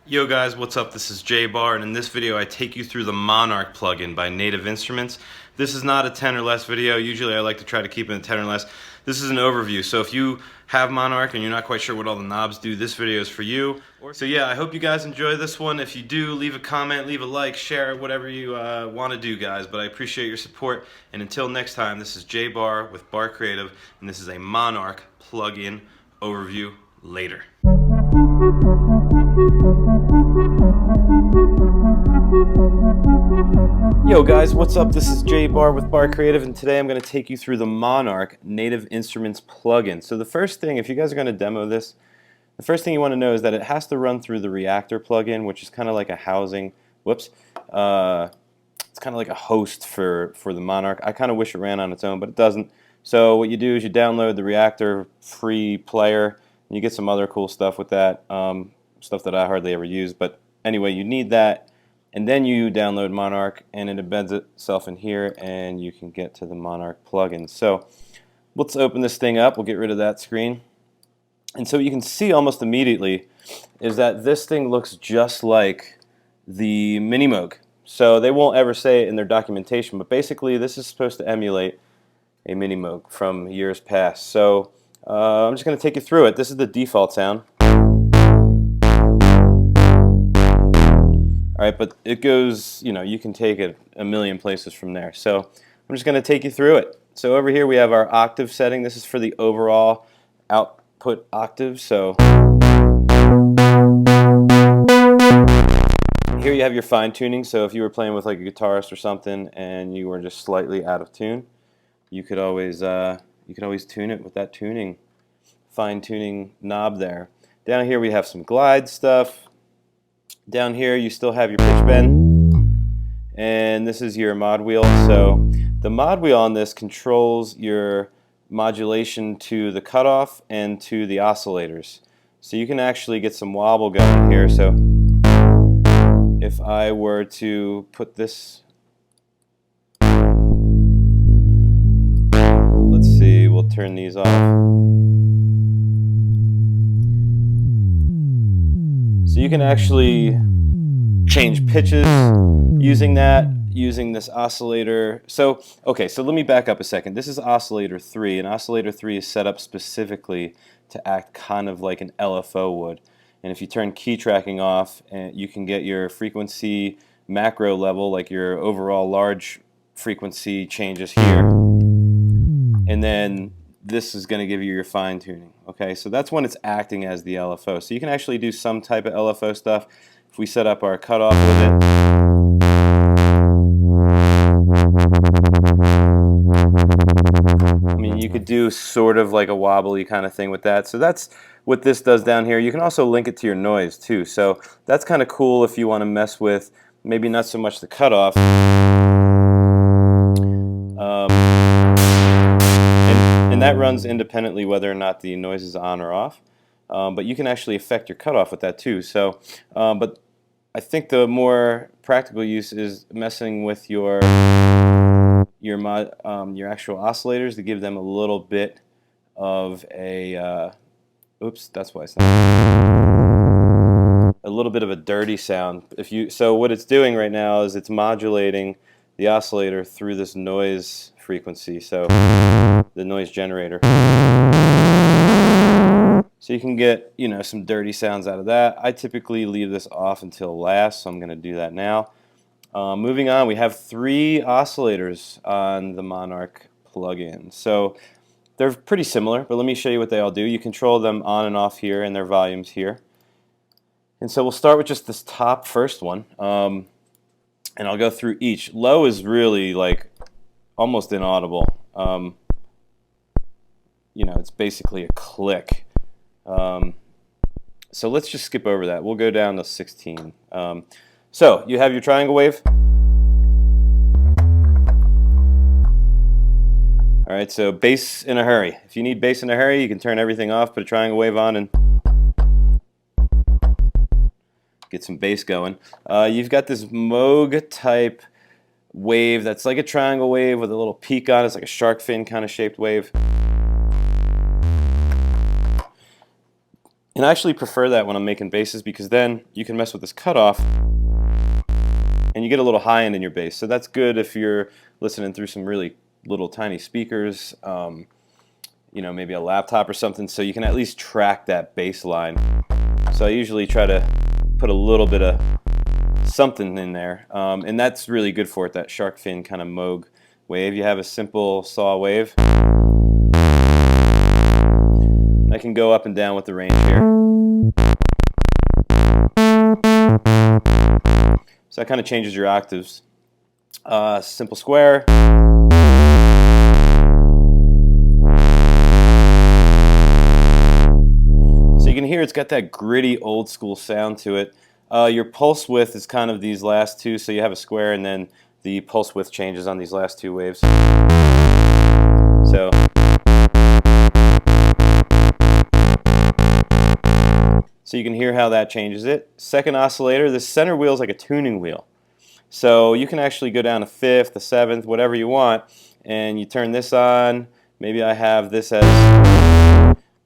Yo guys, what's up? This is Jay Barr, and in this video I take you through the Monark plugin by Native Instruments. This is not a 10 or less video. Usually I like to try to keep it in 10 or less. This is an overview, so if you have Monark and you're not quite sure what all the knobs do, this video is for you. So yeah, I hope you guys enjoy this one. If you do, leave a comment, leave a like, share it, whatever you want to do, guys. But I appreciate your support, and until next time, this is Jay Barr with Barr Creative, and this is a Monark plugin overview. Later. Yo guys, what's up? This is Jay Barr with Barr Creative, and today I'm going to take you through the Monark Native Instruments plugin. So the first thing, if you guys are going to demo this, the first thing you want to know is that it has to run through the Reactor plugin, which is kind of like a housing, it's kind of like a host for the Monark. I kind of wish it ran on its own, but it doesn't. So what you do is you download the Reactor free player, and you get some other cool stuff with that, stuff that I hardly ever use. But anyway, you need that. And then you download Monark, and it embeds itself in here, and you can get to the Monark plugin. So let's open this thing up. We'll get rid of that screen. And so what you can see almost immediately is that this thing looks just like the Mini Moog. So they won't ever say it in their documentation, but basically this is supposed to emulate a Mini Moog from years past. So I'm just going to take you through it. This is the default sound. Alright, but it goes, you can take it a million places from there. So I'm just going to take you through it. So over here we have our octave setting. This is for the overall output octave. So here you have your fine tuning. So if you were playing with like a guitarist or something and you were just slightly out of tune, you could always tune it with that fine tuning knob there. Down here we have some glide stuff. Down here you still have your pitch bend, and this is your mod wheel. So the mod wheel on this controls your modulation to the cutoff and to the oscillators. So you can actually get some wobble going here. So if I were to put this, let's see, we'll turn these off. So you can actually change pitches using this oscillator. So, okay, so let me back up a second. This is Oscillator 3, and Oscillator 3 is set up specifically to act kind of like an LFO would. And if you turn key tracking off, you can get your frequency macro level, like your overall large frequency changes here. And then this is going to give you your fine tuning. Okay, so that's when it's acting as the LFO. So you can actually do some type of LFO stuff. If we set up our cutoff with it, I mean, you could do sort of like a wobbly kind of thing with that. So that's what this does down here. You can also link it to your noise too. So that's kind of cool if you want to mess with maybe not so much the cutoff. And that runs independently whether or not the noise is on or off. But you can actually affect your cutoff with that too. So, but I think the more practical use is messing with your actual oscillators to give them a little bit of a oops, that's why it's not a little bit of a dirty sound. So what it's doing right now is it's modulating the oscillator through this noise frequency, so the noise generator. So you can get, some dirty sounds out of that. I typically leave this off until last, so I'm going to do that now. Moving on, we have 3 oscillators on the Monark plugin. So they're pretty similar, but let me show you what they all do. You control them on and off here and their volumes here. And so we'll start with just this top first one, and I'll go through each. Low is really like almost inaudible. It's basically a click. So let's just skip over that. We'll go down to 16. So you have your triangle wave. All right, so bass in a hurry. If you need bass in a hurry, you can turn everything off, put a triangle wave on, and get some bass going. You've got this Moog type wave that's like a triangle wave with a little peak on it. It's like a shark fin kind of shaped wave. And I actually prefer that when I'm making basses, because then you can mess with this cutoff and you get a little high end in your bass. So that's good if you're listening through some really little tiny speakers, you know, maybe a laptop or something, so you can at least track that bass line. So I usually try to put a little bit of something in there, and that's really good for it, that shark fin kind of Moog wave. You have a simple saw wave. I can go up and down with the range here. So that kind of changes your octaves. Simple square. So you can hear it's got that gritty old school sound to it. Your pulse width is kind of these last two, so you have a square and then the pulse width changes on these last two waves. So you can hear how that changes it. Second oscillator, the center wheel is like a tuning wheel. So you can actually go down a fifth, a seventh, whatever you want, and you turn this on. Maybe I have this as,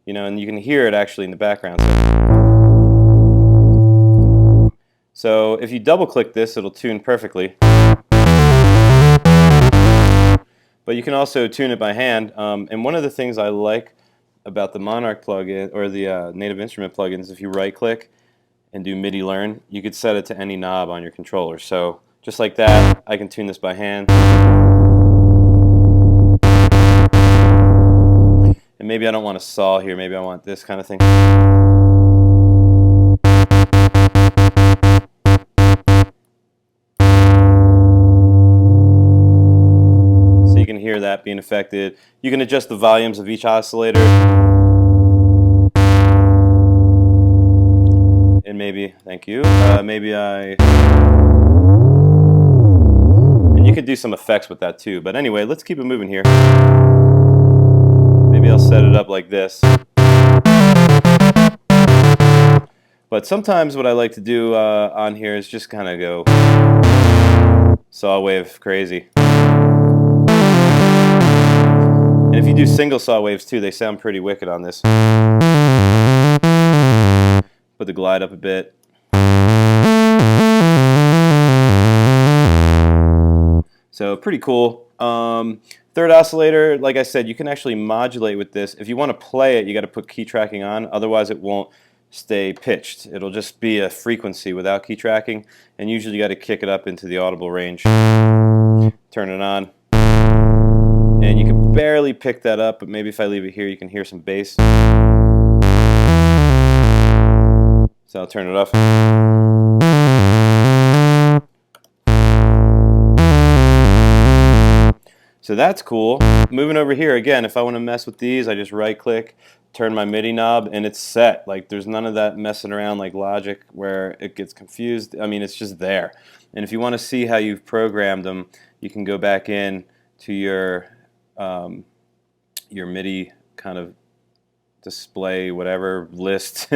you know, and you can hear it actually in the background. So if you double click this, it'll tune perfectly. But you can also tune it by hand. And one of the things I like about the Monark plugin, or the Native Instrument plugins, if you right click and do MIDI learn, you could set it to any knob on your controller. So just like that, I can tune this by hand. And maybe I don't want a saw here, maybe I want this kind of thing. So you can hear that being affected. You can adjust the volumes of each oscillator. And maybe, thank you, maybe and you could do some effects with that too. But anyway, let's keep it moving here. Maybe I'll set it up like this. But sometimes what I like to do on here is just kind of go saw wave crazy. And if you do single saw waves too, they sound pretty wicked on this. Put the glide up a bit. So pretty cool. Third oscillator, like I said, you can actually modulate with this. If you want to play it, you got to put key tracking on, otherwise it won't stay pitched. It'll just be a frequency without key tracking, and usually you got to kick it up into the audible range. Turn it on, and you can barely pick that up, but maybe if I leave it here, you can hear some bass. So I'll turn it off. So that's cool. Moving over here, again, if I want to mess with these, I just right click, turn my MIDI knob, and it's set. Like, there's none of that messing around like Logic where it gets confused. I mean, it's just there. And if you want to see how you've programmed them, you can go back in to your MIDI kind of display, whatever, list,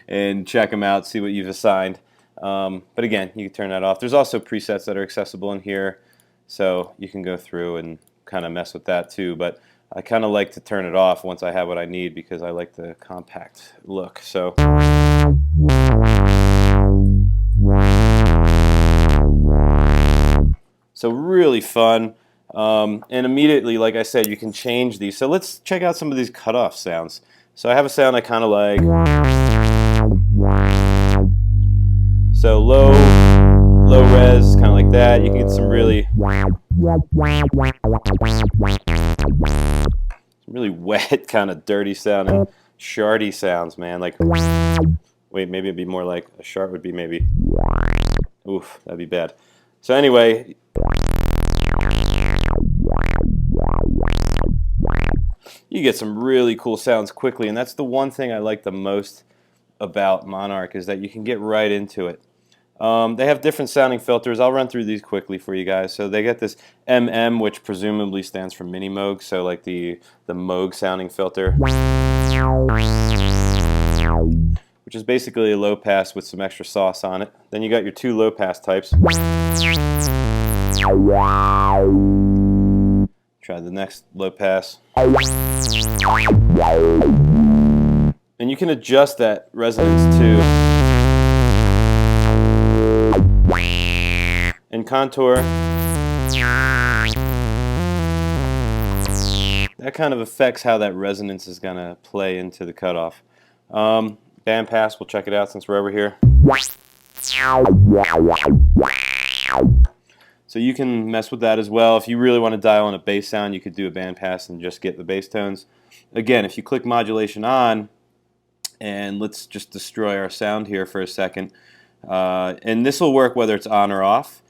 and check them out, see what you've assigned. But again, you can turn that off. There's also presets that are accessible in here, so you can go through and kind of mess with that too. But I kind of like to turn it off once I have what I need, because I like the compact look. So really fun. And immediately, like I said, you can change these. So let's check out some of these cutoff sounds. So I have a sound I kind of like. So low res, kind of like that. You can get some really wet, kind of dirty sounding, shardy sounds, man. Like, wait, maybe it'd be more like a shart would be maybe. Oof, that'd be bad. So anyway, you get some really cool sounds quickly, and that's the one thing I like the most about Monark, is that you can get right into it. They have different sounding filters. I'll run through these quickly for you guys. So they get this MM, which presumably stands for Mini Moog, so like the Moog sounding filter, which is basically a low pass with some extra sauce on it. Then you got your two low pass types. Try the next low pass. And you can adjust that resonance too. And contour. That kind of affects how that resonance is going to play into the cutoff. Bandpass, we'll check it out since we're over here. So you can mess with that as well. If you really want to dial in a bass sound, you could do a bandpass and just get the bass tones. Again, if you click modulation on, and let's just destroy our sound here for a second, and this will work whether it's on or off.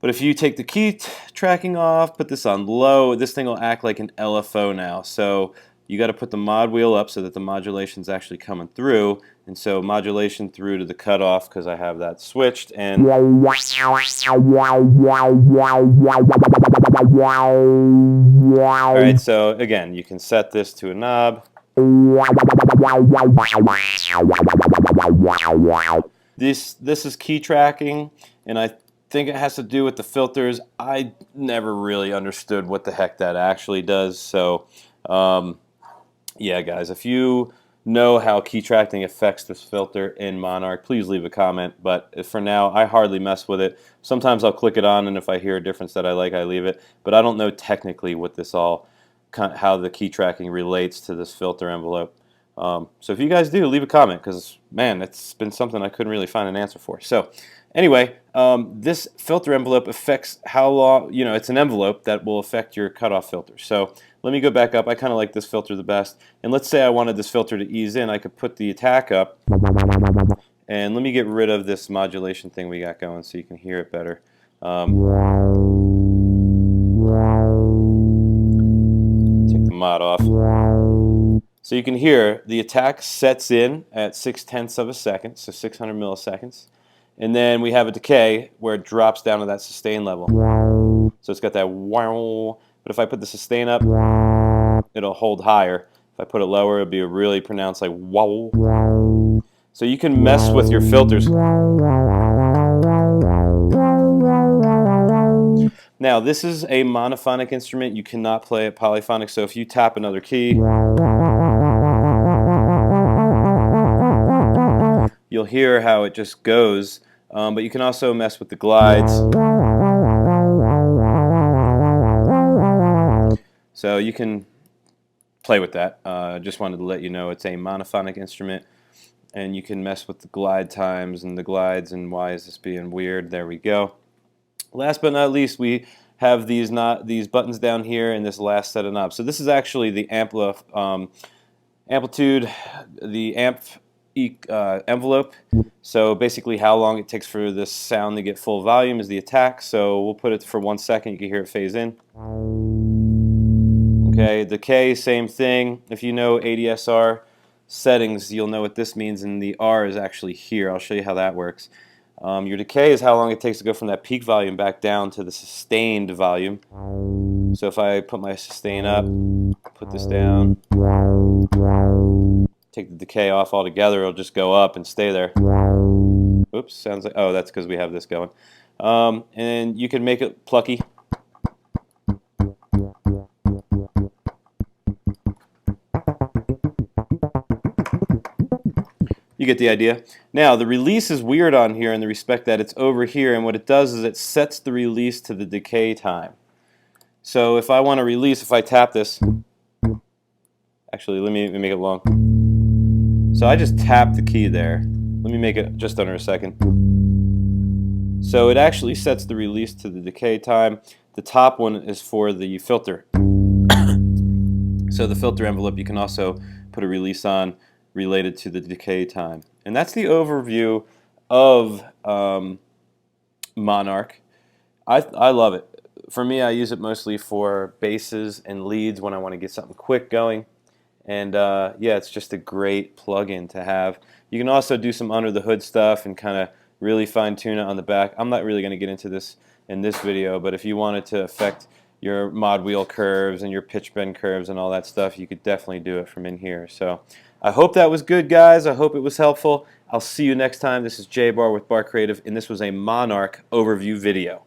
But if you take the key tracking off, put this on low, this thing will act like an LFO now. So you got to put the mod wheel up so that the modulation is actually coming through. And so modulation through to the cutoff, because I have that switched. And alright, so again, you can set this to a knob. This is key tracking, and I think it has to do with the filters. I never really understood what the heck that actually does. So yeah, guys, if you know how key tracking affects this filter in Monarch, please leave a comment. But for now, I hardly mess with it. Sometimes I'll click it on, and if I hear a difference that I like, I leave it. But I don't know technically what this all, how the key tracking relates to this filter envelope. So if you guys do, leave a comment, because man, it's been something I couldn't really find an answer for. So anyway, this filter envelope affects how long, it's an envelope that will affect your cutoff filter. So let me go back up. I kind of like this filter the best. And let's say I wanted this filter to ease in. I could put the attack up. And let me get rid of this modulation thing we got going so you can hear it better. Take the mod off. So you can hear the attack sets in at 0.6 of a second, so 600 milliseconds. And then we have a decay where it drops down to that sustain level. So it's got that wow. But if I put the sustain up, it'll hold higher. If I put it lower, it'll be a really pronounced like wow. So you can mess with your filters. Now, this is a monophonic instrument. You cannot play it polyphonic. So if you tap another key, you'll hear how it just goes. But you can also mess with the glides. So you can play with that. Just wanted to let you know it's a monophonic instrument, and you can mess with the glide times and the glides and why is this being weird. There we go. Last but not least, we have these buttons down here in this last set of knobs. So this is actually the amplitude, the amp envelope. So basically how long it takes for this sound to get full volume is the attack. So we'll put it for 1 second. You can hear it phase in. Okay, decay, same thing. If you know ADSR settings, you'll know what this means, and the R is actually here. I'll show you how that works. Your decay is how long it takes to go from that peak volume back down to the sustained volume. So if I put my sustain up, put this down, take the decay off altogether, it'll just go up and stay there. Oops, sounds like, oh, that's because we have this going. And you can make it plucky. You get the idea. Now, the release is weird on here in the respect that it's over here, and what it does is it sets the release to the decay time. So if I want to release, if I tap this, actually, let me make it long. So I just tap the key there. Let me make it just under a second. So it actually sets the release to the decay time. The top one is for the filter. So the filter envelope you can also put a release on related to the decay time. And that's the overview of Monarch. I love it. For me, I use it mostly for basses and leads when I want to get something quick going. And yeah, it's just a great plugin to have. You can also do some under the hood stuff and kind of really fine tune it on the back. I'm not really going to get into this in this video, but if you wanted to affect your mod wheel curves and your pitch bend curves and all that stuff, you could definitely do it from in here. So I hope that was good, guys. I hope it was helpful. I'll see you next time. This is J Bar with Bar Creative, and this was a Monarch overview video.